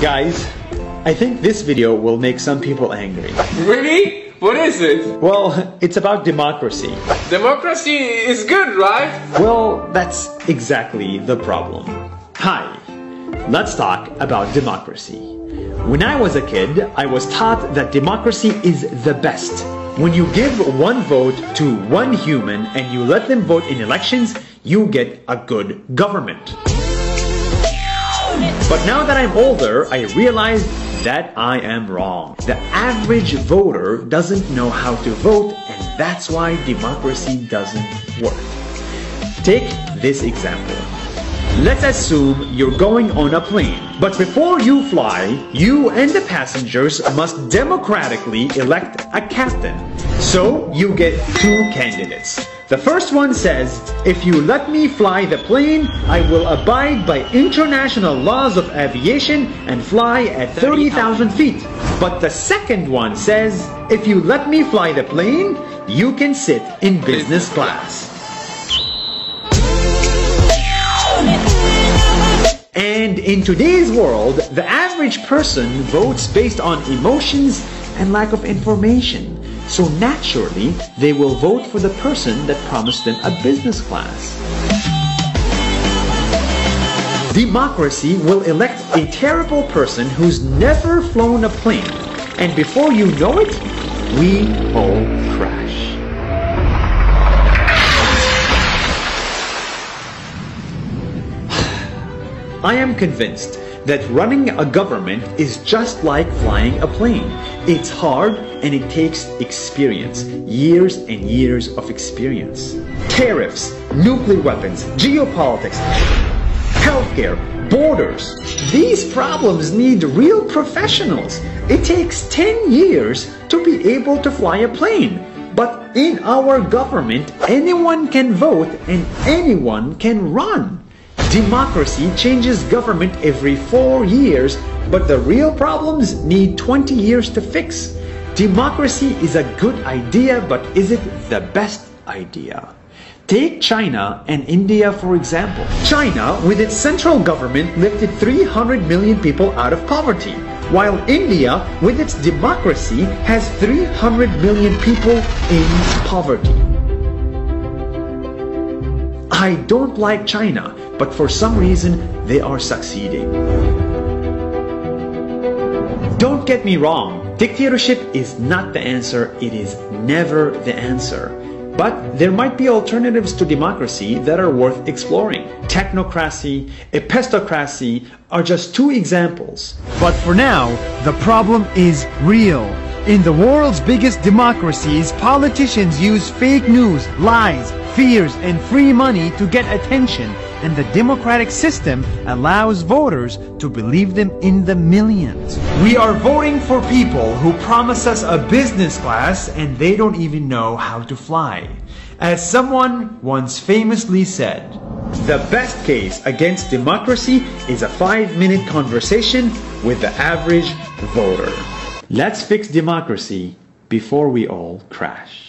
Guys, I think this video will make some people angry. Really? What is it? Well, it's about democracy. Democracy is good, right? Well, that's exactly the problem. Hi, let's talk about democracy. When I was a kid, I was taught that democracy is the best. When you give one vote to one human and you let them vote in elections, you get a good government. But now that I'm older, I realize that I am wrong. The average voter doesn't know how to vote, and that's why democracy doesn't work. Take this example. Let's assume you're going on a plane, but before you fly, you and the passengers must democratically elect a captain. So you get two candidates. The first one says, if you let me fly the plane, I will abide by international laws of aviation and fly at 30,000 feet. But the second one says, if you let me fly the plane, you can sit in business class. And in today's world, the average person votes based on emotions and lack of information. So naturally, they will vote for the person that promised them a business class. Democracy will elect a terrible person who's never flown a plane. And before you know it, we all crash. I am convinced that running a government is just like flying a plane. It's hard and it takes experience, years and years of experience. Tariffs, nuclear weapons, geopolitics, healthcare, borders. These problems need real professionals. It takes 10 years to be able to fly a plane. But in our government, anyone can vote and anyone can run. Democracy changes government every 4 years, but the real problems need 20 years to fix. Democracy is a good idea, but is it the best idea? Take China and India for example. China, with its central government, lifted 300 million people out of poverty, while India, with its democracy, has 300 million people in poverty. I don't like China, but for some reason, they are succeeding. Don't get me wrong, dictatorship is not the answer, it is never the answer. But there might be alternatives to democracy that are worth exploring. Technocracy, epistocracy are just two examples. But for now, the problem is real. In the world's biggest democracies, politicians use fake news, lies, fears, and free money to get attention, and the democratic system allows voters to believe them in the millions. We are voting for people who promise us a business class and they don't even know how to fly. As someone once famously said, the best case against democracy is a 5-minute conversation with the average voter. Let's fix democracy before we all crash.